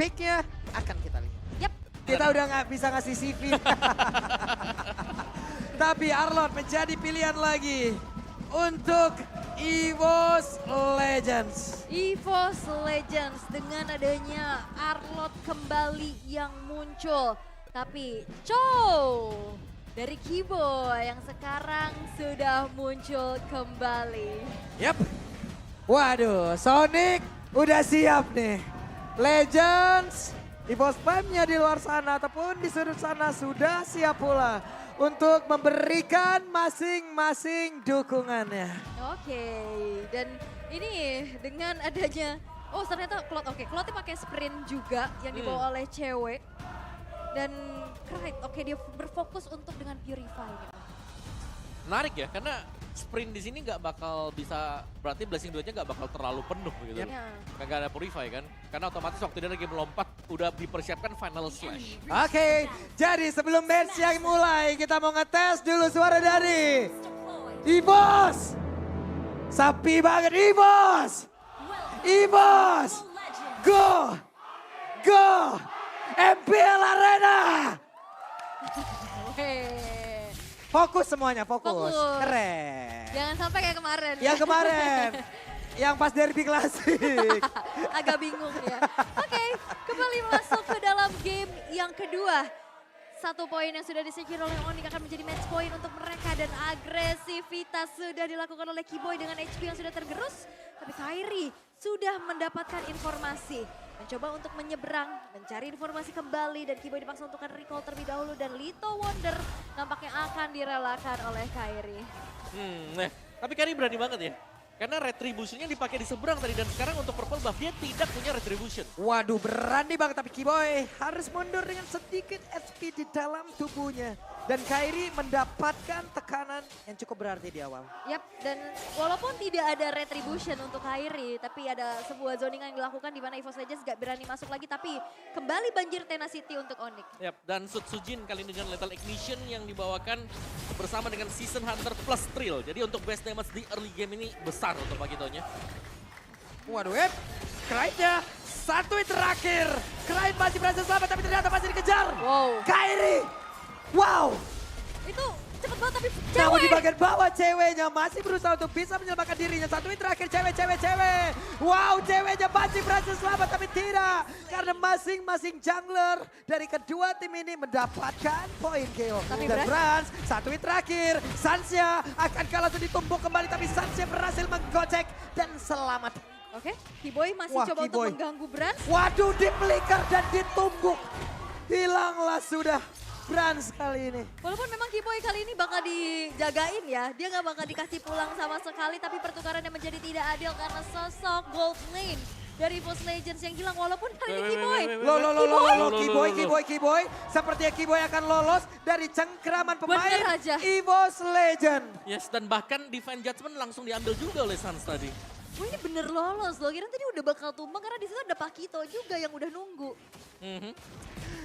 picknya akan kita lihat. Yap. Kita udah nggak bisa ngasih CV. Tapi Arlot menjadi pilihan lagi untuk EVOS Legends. EVOS Legends dengan adanya Arlot kembali yang muncul. Tapi Chow dari Kibo yang sekarang sudah muncul kembali. Yap. Waduh, Sonic udah siap nih. Legends, EVOS Prime-nya di luar sana ataupun di sudut sana sudah siap pula untuk memberikan masing-masing dukungannya. Oke, dan ini dengan adanya, oh ternyata Cloud pakai sprint juga yang dibawa oleh cewek. Dan Krite, oke dia berfokus untuk dengan Purify. Menarik ya, karena sprint di sini nggak bakal bisa, berarti Blessing duetnya nggak bakal terlalu penuh gitu. Ya. Nggak ada Purify kan, karena otomatis waktu dia lagi melompat udah dipersiapkan Final Slash. Oke, jadi sebelum match yang mulai kita mau ngetes dulu suara dari EVOS. Sapi banget EVOS. EVOS. Go. Go. MPL Arena. Fokus semuanya, fokus. Fokus. Keren. Jangan sampai kayak kemarin. Yang kemarin, yang pas derby klasik. Agak bingung ya. Oke, kembali masuk ke dalam game yang kedua. 1 poin yang sudah disecure oleh Onyx akan menjadi match point untuk mereka. Dan agresivitas sudah dilakukan oleh Kiboy dengan HP yang sudah tergerus. Tapi Kairi sudah mendapatkan informasi. Mencoba untuk menyeberang, mencari informasi kembali. Dan Kiboy dipaksa untuk recall terlebih dahulu. Dan Lito Wonder nampaknya akan direlakan oleh Kairi. Tapi Kairi berani banget ya. Karena retributionnya dipakai di seberang tadi dan sekarang untuk Purple buff dia tidak punya retribution. Waduh, berani banget tapi Kiboy harus mundur dengan sedikit HP di dalam tubuhnya. Dan Kairi mendapatkan tekanan yang cukup berarti di awal. Yap, dan walaupun tidak ada retribution untuk Kairi, tapi ada sebuah zoning yang dilakukan di mana EVOS Legends gak berani masuk lagi, tapi kembali banjir tenacity untuk Onyx. Yap, dan Sujin kali ini dengan Lethal Ignition yang dibawakan bersama dengan Season Hunter plus Trill. Jadi untuk best damage di early game ini besar untuk Pakitonya. Waduh, Krite-nya satu hit terakhir. Krite masih berhasil selamat tapi ternyata masih dikejar. Wow. Kairi, wow. Itu cepet banget tapi Namun di cewek. bagian bawah ceweknya masih berusaha untuk bisa menyelamatkan dirinya. Satu hit terakhir cewek. Wow, ceweknya masih berhasil selamat tapi tidak. Karena masing-masing jungler dari kedua tim ini mendapatkan poin KO. Tapi Dan Brans, satu hit terakhir. Sansya akan langsung ditumbuk kembali tapi Sansya berhasil menggocek dan selamat. Oke, Kiboy masih Wah, coba Kiboy. untuk mengganggu Brans. Waduh, dipeliker dan ditumbuk. Hilanglah sudah Brans kali ini. Walaupun memang Kiboy kali ini bakal dijagain ya. Dia nggak bakal dikasih pulang sama sekali. Tapi pertukarannya menjadi tidak adil karena sosok gold lane dari EVOS Legends yang hilang. Walaupun kali ini Kiboy. Kiboy. Sepertinya Kiboy akan lolos dari cengkraman pemain Bener aja. EVOS Legend. Yes, dan bahkan Divine Judgment langsung diambil juga oleh Sans tadi. Wah ini bener lolos loh. Kira tadi udah bakal tumbang karena di situ ada Pakito juga yang udah nunggu.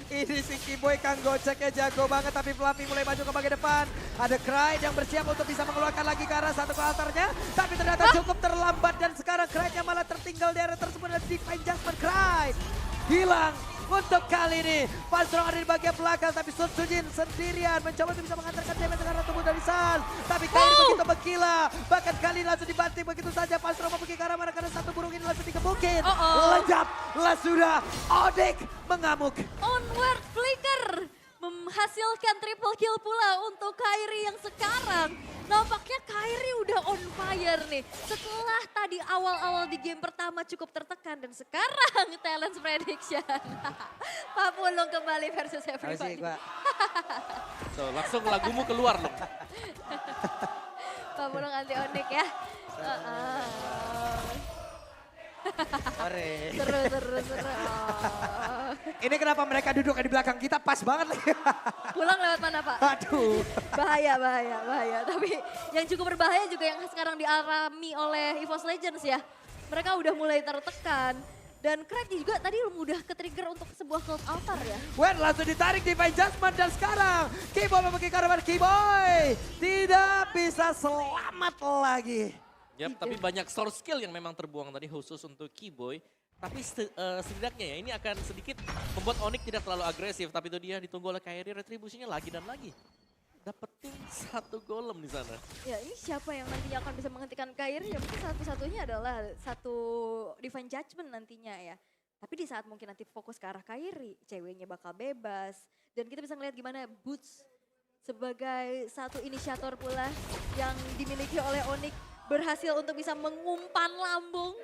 Ini si Kiboy Kang goceknya jago banget tapi Fluffy mulai maju ke bagian depan. Ada Krite yang bersiap untuk bisa mengeluarkan lagi ke arah satu ke altarnya. Tapi ternyata cukup terlambat dan sekarang Krite-nya malah tertinggal di area tersebut. Dan Divine Judgment Krite hilang untuk kali ini. Pasrong ada di bagian belakang tapi Sujin sendirian mencoba untuk bisa mengantarkan damage ke arah tubuh dari San. Tapi Kairi begitu bergila. Bahkan kali ini langsung dibanting begitu saja. Pasrong mau pergi ke arah mana karena satu burung ini langsung dikebukin. Lejap lah sudah. Odik mengamuk. Onward Flicker menghasilkan triple kill pula untuk Kairi yang sekarang. Nampaknya Kairi udah on fire nih. Setelah tadi awal-awal di game pertama cukup tertekan dan sekarang talent prediction. Pak Pulung kembali versus everybody. So, langsung lagumu keluar loh. Pak Pulung anti Onyx ya. Seru. Ini kenapa mereka duduk di belakang kita pas banget lagi. Pulang lewat mana Pak? Aduh. Bahaya. Tapi yang cukup berbahaya juga yang sekarang dialami oleh EVOS Legends ya. Mereka udah mulai tertekan. Dan Krite juga tadi udah ke-trigger untuk sebuah Cloud Altar ya. Wen langsung ditarik Divine Judgment dan sekarang Kiboy memiliki karavan Kiboy. Tidak bisa selamat lagi. Yap, tapi banyak source skill yang memang terbuang tadi khusus untuk Kiboy. Tapi setidaknya ya ini akan sedikit membuat Onyx tidak terlalu agresif. Tapi itu dia ditunggu oleh Kairi, retribusinya lagi dan lagi. Dapetin satu golem di sana. Ya ini siapa yang nantinya akan bisa menghentikan Kairi? Ya mungkin satu-satunya adalah satu Divine Judgment nantinya ya. Tapi di saat mungkin nanti fokus ke arah Kairi, ceweknya bakal bebas. Dan kita bisa ngeliat gimana Boots sebagai satu inisiator pula yang dimiliki oleh Onyx berhasil untuk bisa mengumpan lambung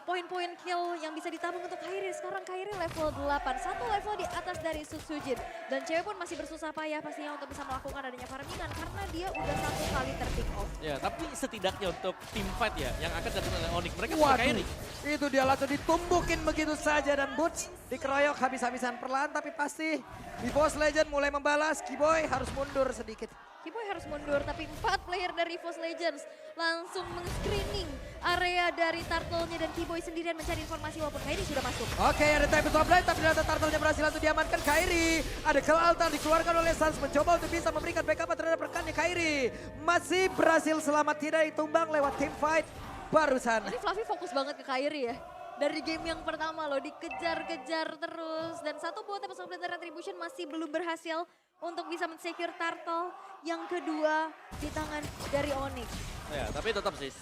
poin-poin kill yang bisa ditabung untuk Kairi. Sekarang Kairi level 8, satu level di atas dari Sutsujin. Dan cewek pun masih bersusah payah pastinya untuk bisa melakukan adanya farmingan karena dia udah satu kali ter-pick off. Ya, tapi setidaknya untuk tim fight ya yang akan dilakukan oleh Onyx, mereka punya Kairi. Itu dia langsung ditumbukin begitu saja dan Boots dikeroyok habis-habisan perlahan tapi pasti EVOS Legend mulai membalas. Kiboy harus mundur sedikit. Kiboy harus mundur tapi 4 player dari EVOS Legends langsung men-screening area dari Turtle-nya dan Kiboy sendirian mencari informasi walaupun Kairi sudah masuk. Oke, ada time top line tapi ternyata Turtle-nya berhasil untuk diamankan Kairi. Ada kill altar dikeluarkan oleh Sans mencoba untuk bisa memberikan backup terhadap rekannya Kairi. Masih berhasil selamat tidak ditumbang lewat team fight barusan. Ini Fluffy fokus banget ke Kairi ya. Dari game yang pertama loh dikejar-kejar terus dan satu buat episode Retribution masih belum berhasil untuk bisa men-secure Turtle. Yang kedua di tangan dari Onyx. Ya, tapi tetap sih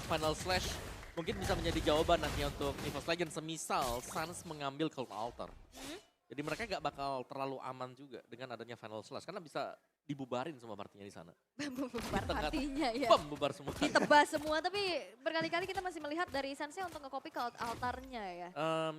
Final Slash mungkin bisa menjadi jawaban nanti untuk EVOS Legends semisal Sans mengambil Cold Altar. Jadi mereka gak bakal terlalu aman juga dengan adanya Final Slash karena bisa dibubarin semua partinya di sana. Bubar partinya ya. Bom, bubar semua. Ditebas semua tapi berkali-kali kita masih melihat dari Sansnya untuk nge-copy ke altarnya ya.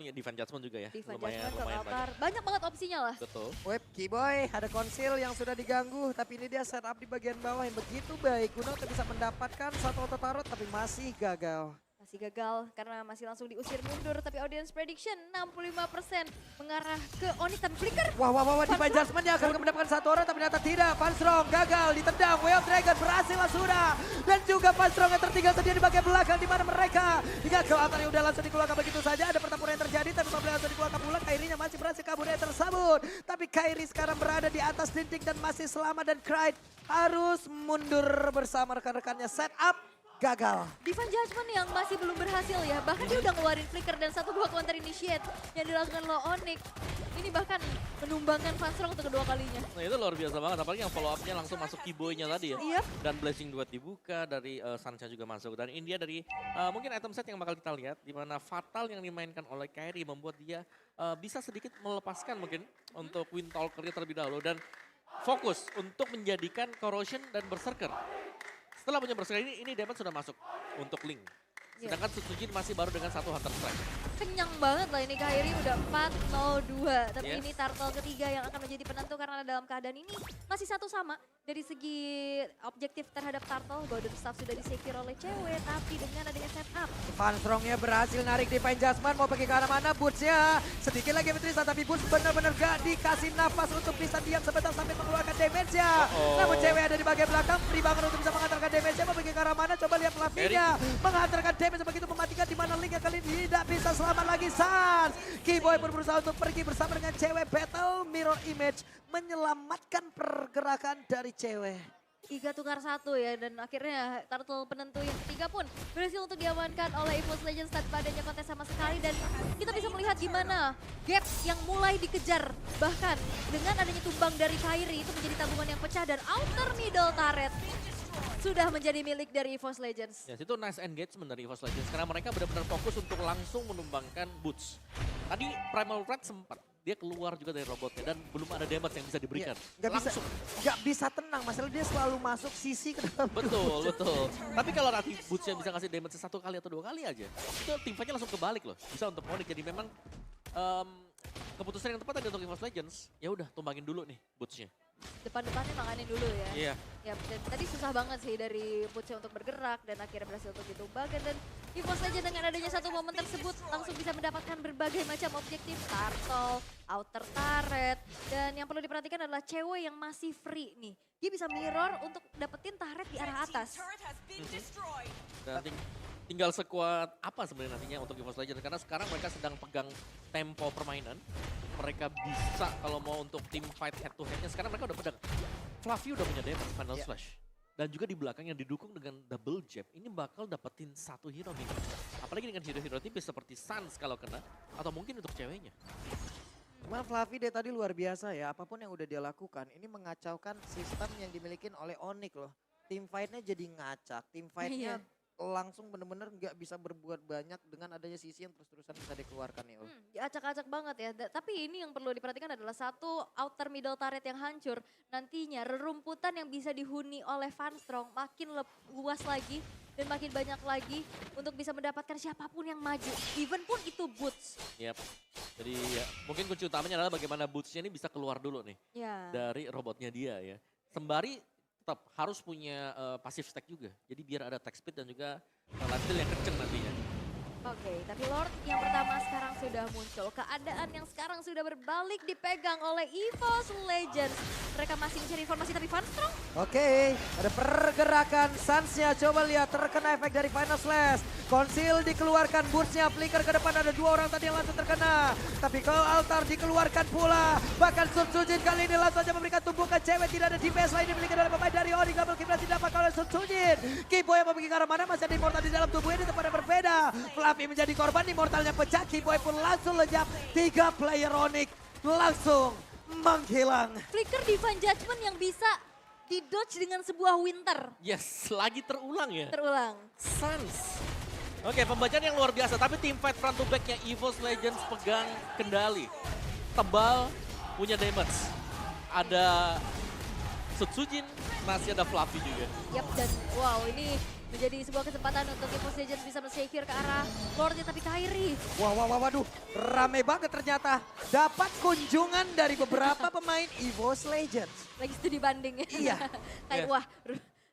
Ya, Divine Judgment juga ya. Divine Lumayan Judgment ke altar. banyak. Banyak banget opsinya lah. Betul. Web Kiboy ada konsil yang sudah diganggu tapi ini dia setup di bagian bawah yang begitu baik guna untuk bisa mendapatkan satu auto tarot tapi masih gagal. Masih gagal karena masih langsung diusir mundur tapi audience prediction 65% mengarah ke Onyx tapi flicker. Wah, Divine Judgment yang akan mendapatkan satu orang tapi ternyata tidak. Panstrong gagal ditendang, Way of Dragon berhasil lah sudah. Dan juga Panstrong yang tertinggal sendiri di bagian belakang di mana mereka. Hingga ke altar yang udah langsung dikeluarkan begitu saja. Ada pertempuran yang terjadi tapi Pablo langsung dikeluarkan pula. Kairinya masih berhasil kabur yang tersabut. Tapi Kairi sekarang berada di atas dinding dan masih selamat dan Clyde harus mundur bersama rekan-rekannya. Setup gagal. Divine Judgment yang masih belum berhasil ya. Bahkan dia udah ngeluarin flicker dan satu buah counter initiate yang dilakukan oleh Onyx. Ini bahkan menumbangkan Fanstrong untuk kedua kalinya. Nah itu luar biasa banget, apalagi yang follow up-nya langsung masuk Kiboy-nya tadi ya. Iya. Dan Blessing Duet dibuka, dari Sancha juga masuk. Dan India dari mungkin item set yang bakal kita lihat, di mana Fatal yang dimainkan oleh Kairi membuat dia bisa sedikit melepaskan mungkin untuk Windtalker-nya terlebih dahulu. Dan fokus untuk menjadikan Corrosion dan Berserker. Setelah punya Berserker ini damage sudah masuk untuk Link. Sedangkan Sutsujin masih baru dengan satu Hunter Strike. Kenyang banget lah ini Kairi udah 4-0-2. Tapi Yes. ini Turtle ketiga yang akan menjadi penentu karena dalam keadaan ini masih satu sama. Dari segi objektif terhadap Turtle, Golden Staff sudah disecure oleh cewek. Tapi dengan adanya setup. Fanstrongnya berhasil narik Divine Judgment mau pergi ke arah mana Boots-nya. Sedikit lagi Beatrice tapi Boots benar-benar gak dikasih nafas untuk bisa diam sebentar sampai mengeluarkan damage-nya. Namun cewek ada di bagian belakang, free banget untuk bisa menghantarkan damage-nya. Mau pergi ke arah mana, coba lihat Fluffy-nya. Menghantarkan damage begitu mematikan di mana Link yang kali ini tidak bisa selamat lagi. Sans. Kiboy pun berusaha untuk pergi bersama dengan cewek battle mirror image. Menyelamatkan pergerakan dari cewek. Iga tukar satu ya dan akhirnya Turtle penentu yang ketiga pun berhasil untuk diamankan oleh EVOS Legends tanpa adanya kontes sama sekali dan kita bisa melihat gimana gap yang mulai dikejar bahkan dengan adanya tumbang dari Kairi itu menjadi tabungan yang pecah dan outer middle turret sudah menjadi milik dari EVOS Legends. Ya, itu nice engagement dari EVOS Legends karena mereka benar-benar fokus untuk langsung menumbangkan Boots. Tadi Primal Red sempat dia keluar juga dari robotnya dan belum ada damage yang bisa diberikan. Gak bisa tenang, masalah dia selalu masuk sisi ke dalam. Betul. Tapi kalau nanti Boots-nya bisa ngasih damage satu kali atau dua kali aja, itu tim fight-nya langsung kebalik loh. Bisa untuk Onyx. Jadi memang keputusan yang tepat tadi untuk EVOS Legends, ya udah tumbangin dulu nih Boots-nya. Depan-depannya manganin dulu ya. Iya. Ya, dan tadi susah banget sih dari Boots-nya untuk bergerak dan akhirnya berhasil untuk ditumbangkan dan EVOS Legends dengan adanya satu momen tersebut langsung bisa mendapatkan berbagai macam objektif Turtle, outer turret dan yang perlu diperhatikan adalah cewek yang masih free nih. Dia bisa mirror untuk dapetin turret di arah atas. Dan tinggal sekuat apa sebenarnya nantinya untuk EVOS Legends karena sekarang mereka sedang pegang tempo permainan. Mereka bisa kalau mau untuk tim fight head to headnya sekarang mereka udah pedang. Fluffy udah punya damage Final Slash. Dan juga di belakangnya didukung dengan double jab, ini bakal dapetin satu hero nih. Apalagi dengan hero-hero tipis seperti Sans kalau kena, atau mungkin untuk ceweknya. Cuman Fluffy dia tadi luar biasa ya, apapun yang udah dia lakukan, ini mengacaukan sistem yang dimiliki oleh Onyx loh. Team fight-nya jadi ngacak, team fight-nya langsung bener-bener nggak bisa berbuat banyak dengan adanya sisi yang terus-terusan bisa dikeluarkan nih. Acak-acak banget ya. Tapi ini yang perlu diperhatikan adalah satu outer middle turret yang hancur. Nantinya rerumputan yang bisa dihuni oleh Van Strong makin luas lagi dan makin banyak lagi untuk bisa mendapatkan siapapun yang maju. Even pun itu Boots. Yap. Jadi ya, mungkin kunci utamanya adalah bagaimana Boots-nya ini bisa keluar dulu nih Ya. dari robotnya dia ya. Sembari tetap harus punya passive stack juga. Jadi biar ada attack speed dan juga lifesteal yang kenceng nantinya. Oke, tapi Lord yang pertama sekarang sudah muncul. Keadaan yang sekarang sudah berbalik dipegang oleh EVOS Legends. Mereka masih mencari informasi tapi Van Strong. Oke, ada pergerakan Suns-nya. Coba lihat terkena efek dari Final Slash. Conceal dikeluarkan, Boots-nya flicker ke depan. Ada dua orang tadi yang langsung terkena. Tapi Call Altar dikeluarkan pula. Bahkan Sun Sujin kali ini langsung saja memberikan tumpukan cewek. Tidak ada DPS lain dimiliki oleh pemain dari Onyx. Double kill berhasil didapat oleh Sun Sujin. Kiboy yang memiliki ke arah mana masih ada Immortal di dalam tubuh ini tempat yang berbeda. Fluffy menjadi korban, Immortalnya pecah. Kiboy pun langsung lenyap. 3 player Onyx langsung menghilang. Flicker Divine Judgment yang bisa di-dodge dengan sebuah winter. Yes, lagi terulang ya. Terulang. Sans. Oke, pembacaan yang luar biasa. Tapi tim fight front to back-nya EVOS Legends pegang kendali. Tebal, punya damage. Ada Sutsujin, masih ada Fluffy juga. Yap, dan wow ini menjadi sebuah kesempatan untuk EVOS Legends bisa men-secure ke arah Lordnya, tapi Kairi. Waduh, rame banget ternyata. Dapat kunjungan dari beberapa pemain EVOS Legends. Lagi studi banding. Iya. Kayak Iya. wah,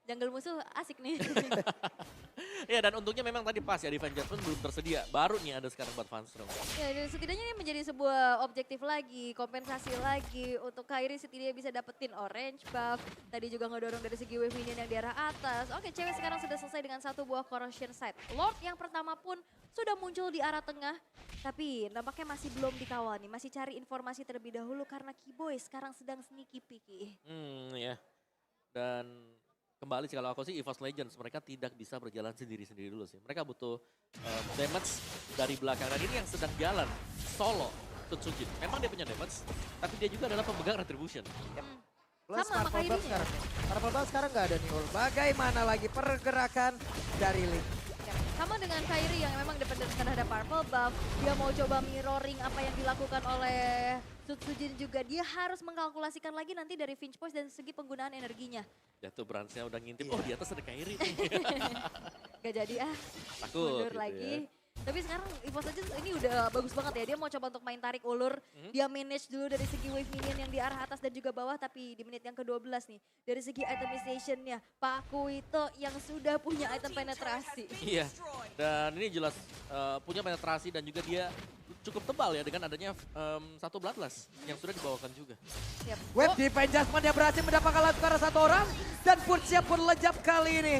jungle musuh asik nih. Ya, dan untungnya memang tadi pas ya, Divine Judgment belum tersedia. Baru nih ada sekarang buat Van Strong. Ya, dan setidaknya ini menjadi sebuah objektif lagi, kompensasi lagi untuk Kairi setidaknya bisa dapetin orange buff. Tadi juga ngedorong dari segi wave minion yang di arah atas. Oke, cewek sekarang sudah selesai dengan satu buah corrosion sight. Lord yang pertama pun sudah muncul di arah tengah. Tapi nampaknya masih belum dikawal nih, masih cari informasi terlebih dahulu karena Kiboy sekarang sedang sneaky peeky. Ya. Dan kembali sih kalau aku sih EVOS Legends mereka tidak bisa berjalan sendiri-sendiri dulu sih. Mereka butuh damage dari belakang dan ini yang sedang jalan solo Sutsujin. Memang dia punya damage, tapi dia juga adalah pemegang retribution. Plus Sama, Purple Buff Kairinya. sekarang. Purple Buff sekarang nggak ada nih. Bagaimana lagi pergerakan dari Link? Ya, sama dengan Kairi yang memang dependen terhadap purple buff. Dia mau coba mirroring apa yang dilakukan oleh Sutsujin juga. Dia harus mengkalkulasikan lagi nanti dari Finch Poise dan segi penggunaan energinya. Ya tuh Bransnya udah ngintip, oh di atas ada Kairi. Gak jadi Takut mundur gitu lagi. ya. Tapi sekarang EVOS Legends ini udah bagus banget ya. Dia mau coba untuk main tarik ulur. Dia manage dulu dari segi wave minion yang di arah atas dan juga bawah. Tapi di menit yang ke-12 nih. Dari segi itemization-nya. Pak Kuito yang sudah punya item penetrasi. Iya, dan ini jelas punya penetrasi dan juga dia cukup tebal ya dengan adanya satu Bloodlust yang sudah dibawakan juga. Yap. Web Divine Judgment yang berhasil mendapatkan laskar satu orang. Dan Boots-nya pun lejap kali ini.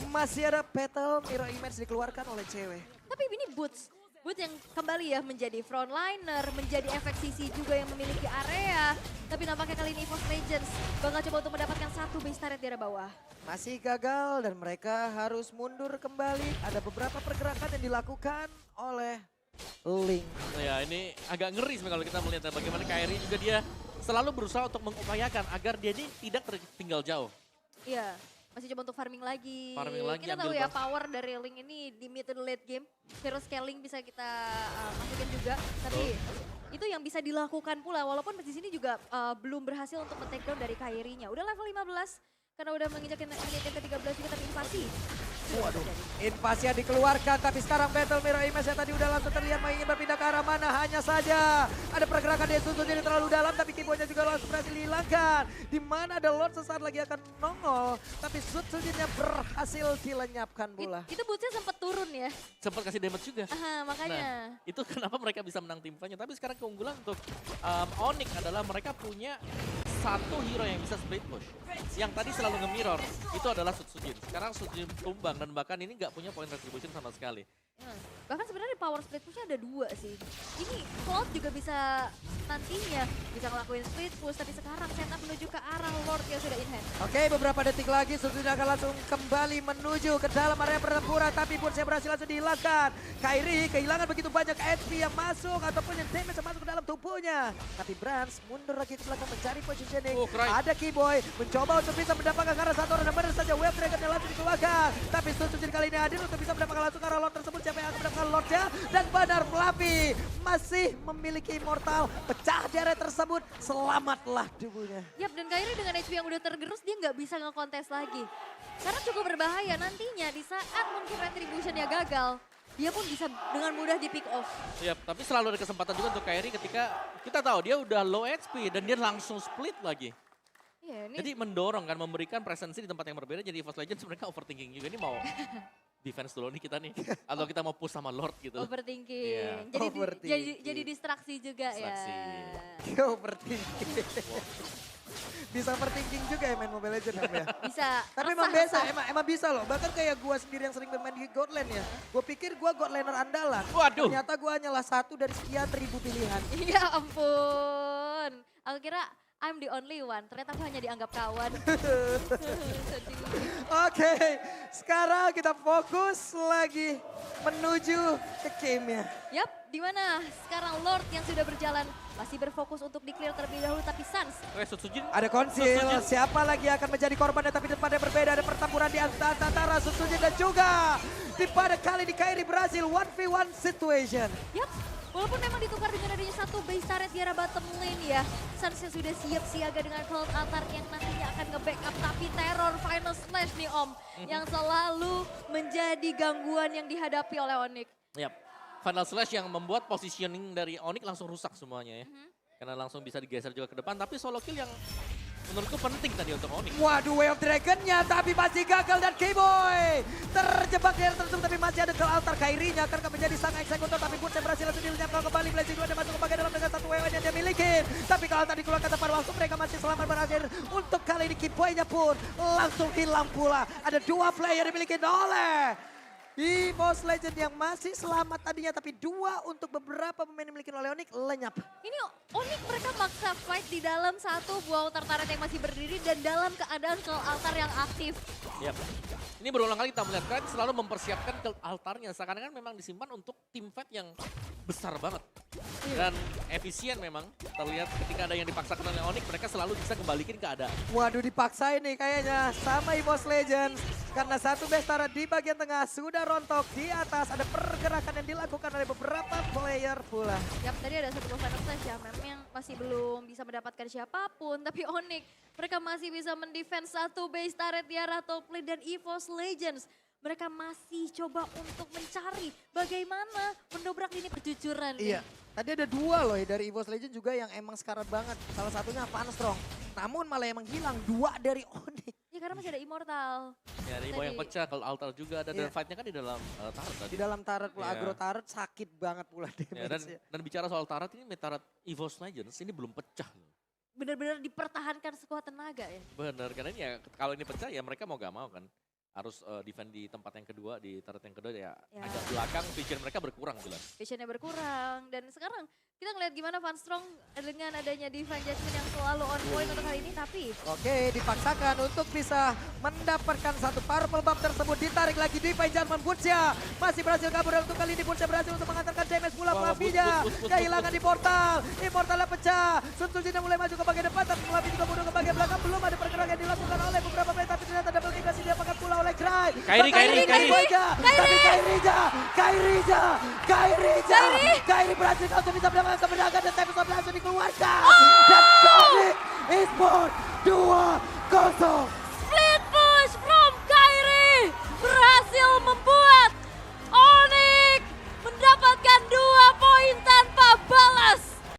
Masih ada Petal Mirror Image dikeluarkan oleh cewek. Tapi ini Boots. Boots yang kembali ya menjadi frontliner, menjadi efek CC juga yang memiliki area. Tapi nampaknya kali ini EVOS Legends bakal coba untuk mendapatkan satu base turret di arah bawah. Masih gagal dan mereka harus mundur kembali. Ada beberapa pergerakan yang dilakukan oleh Link. Nah ya ini agak ngeri sebenarnya kalau kita melihat bagaimana Kairi juga dia selalu berusaha untuk mengupayakan agar dia ini tidak tertinggal jauh. Iya, masih coba untuk farming lagi. Farming lagi, Kita tahu ambil ya buff. power dari Link ini di mid and late game. Hero scaling bisa kita masukin juga. Tapi itu yang bisa dilakukan pula. Walaupun di sini juga belum berhasil untuk men-take down dari Kairi-nya. Udah level 15 karena udah menginjak menit yang ke-13 juga tapi invasi. Waduh, invasi yang dikeluarkan tapi sekarang Battle Mirror Image yang tadi udah langsung terlihat ingin berpindah ke arah mana. Hanya saja ada pergerakan dari Sun Sujin terlalu dalam tapi Kibonya juga langsung berhasil dihilangkan. Di mana ada Lord sesaat lagi akan nongol tapi Sun Sujinnya berhasil dilenyapkan pula. Itu Boots-nya sempat turun ya. Sempat kasih damage juga. Aha, makanya. Nah, itu kenapa mereka bisa menang tim fight-nya. Tapi sekarang keunggulan untuk Onyx adalah mereka punya satu hero yang bisa split push. Yang tadi selalu nge-mirror, itu adalah Sutsujin. Sekarang Sutsujin tumbang dan bahkan ini nggak punya point retribution sama sekali. Bahkan sebenarnya power split pushnya ada 2 sih. Ini Cloud juga bisa nantinya bisa ngelakuin split push, tapi sekarang setup menuju ke arah Lord yang sudah in hand. Oke, beberapa detik lagi Suzuki akan langsung kembali menuju ke dalam area pertempuran, tapi Bursa berhasil langsung dihilangkan. Kairi kehilangan begitu banyak HP yang masuk ataupun yang damage yang masuk ke dalam tubuhnya. Tapi Brans mundur lagi ke belakang mencari positioning. Ada Keyboy mencoba untuk bisa mendapatkan arah satu orang dan benar saja Wave Dragon yang langsung dikeluarkan. Tapi Suzuki kali ini hadir untuk bisa mendapatkan langsung arah Lord tersebut. Siapa yang akan mendapatkan Lordnya? Dan benar Fluffy masih memiliki Immortal. Pecah di area tersebut, selamatlah tubuhnya. Yap, dan Kairi dengan HP yang udah tergerus dia nggak bisa ngekontes lagi. Karena cukup berbahaya nantinya di saat mungkin retributionnya gagal, dia pun bisa dengan mudah di pick off. Iya, tapi selalu ada kesempatan juga untuk Kairi ketika kita tahu dia udah low HP dan dia langsung split lagi. Iya, ini Jadi mendorong kan, memberikan presensi di tempat yang berbeda. Jadi EVOS Legends mereka overthinking juga. Ini mau defense dulu nih kita nih. Atau kita mau push sama Lord gitu. overthinking. Iya. Jadi distraksi juga Distraksi. ya. Overthinking. Bisa overthinking juga ya main Mobile Legends ya. Bisa. Tapi emang biasa, emang bisa loh. Bahkan kayak gua sendiri yang sering bermain di God Lane ya. Gua pikir gua God Laner andalan. Waduh. Ternyata gua hanyalah satu dari sekian ribu pilihan. Ya ampun. Aku kira I'm the only one. Ternyata aku hanya dianggap kawan. Sedih. Oke, sekarang kita fokus lagi menuju ke game-nya. Yap, di mana sekarang Lord yang sudah berjalan masih berfokus untuk di-clear terlebih dahulu, tapi Sans Sutsujin. Ada konsil, siapa lagi yang akan menjadi korbannya, tapi tempatnya berbeda. Ada pertempuran di antara Sutsujin dan juga di pada kali ini Kairi berhasil 1v1 situation. Yap, walaupun memang ditukar dengan adanya satu base turret di arah bottom lane ya. Sans yang sudah siap siaga dengan Cloud Altar yang nantinya akan nge-backup. Tapi teror Final Slash nih Om. Yang selalu menjadi gangguan yang dihadapi oleh Onyx. Yap. Final Slash yang membuat positioning dari Onyx langsung rusak semuanya ya. Karena langsung bisa digeser juga ke depan. Tapi solo kill yang menurutku penting tadi untuk Onyx. Waduh, Way of Dragon-nya tapi masih gagal dan Keyboy terjebak di area tersebut, tapi masih ada ke altar. Kairinya akan menjadi sang eksekutor, tapi Bursa berhasil langsung dilenyapkan kembali. Blazing 2 dan masuk ke bagian dalam dengan satu WW yang dia miliki. Tapi ke altar dikeluarkan tepat waktu, mereka masih selamat berakhir. Untuk kali ini Keyboy-nya pun langsung hilang pula. Ada 2 player dimiliki oleh EVOS Legends yang masih selamat tadinya, tapi 2 untuk beberapa pemain dimiliki oleh Onyx lenyap. Ini Onyx mereka maksa fight di dalam satu buah altar turret yang masih berdiri dan dalam keadaan Cloud Altar yang aktif. Yap. Ini berulang kali kita melihat kan selalu mempersiapkan ke altarnya. Seakan-akan memang disimpan untuk tim fight yang besar banget. Dan efisien memang. Terlihat ketika ada yang dipaksakan oleh Onyx, mereka selalu bisa kembalikan keadaan. Waduh, dipaksa ini kayaknya sama EVOS Legends. Karena satu base turret di bagian tengah sudah rontok, di atas ada pergerakan yang dilakukan oleh beberapa player pula. Yap, tadi ada satu buah Final Slash yang memang masih belum bisa mendapatkan siapapun. Tapi Onyx mereka masih bisa mendefense satu base turret di arah top lane dan EVOS Legends. Mereka masih coba untuk mencari bagaimana mendobrak ini kejujuran. Iya, tadi ada 2 loh ya dari EVOS Legends juga yang emang sekarat banget. Salah satunya Vanstrong. Namun malah emang hilang 2 dari Onyx. Ya karena masih ada Immortal. Ya, ada Ibo yang pecah, kalau altar juga ada. Dan fightnya kan di dalam turret tadi. Di dalam turret pula, Iya. agro turret sakit banget pula Ya, dan, damage-nya. dan bicara soal turret ini, turret EVOS Legends ini belum pecah loh. Benar-benar dipertahankan sekuat tenaga ya. Bener, karena ini ya kalau ini pecah ya mereka mau gak mau kan. Harus defend di tempat yang kedua, di turret yang kedua ya, Ya. agak belakang, vision mereka berkurang jelas. Visionnya berkurang. Dan sekarang kita ngeliat gimana Vanstrong dengan adanya Divine Judgment yang selalu on point untuk kali ini. Tapi Oke, dipaksakan untuk bisa mendapatkan satu purple buff tersebut. Ditarik lagi Divine Judgment. Bursa masih berhasil kabur, dan untuk kali ini Bursa berhasil untuk mengantarkan damage pula. Wah, Flavinya bus. kehilangan di portal. Immortalnya pecah. Sun Tzu mulai maju ke bagian depan, tapi Flavi juga mundur ke bagian belakang. Belum ada pergerakan yang dilakukan oleh beberapa player, tapi ternyata double kick kasih diapakan pula oleh Cry. Kairi. Kairi berhasil untuk bisa mendapatkan kemenangan dan Tempest of langsung dikeluarkan. Dan Sonic Esports 2-0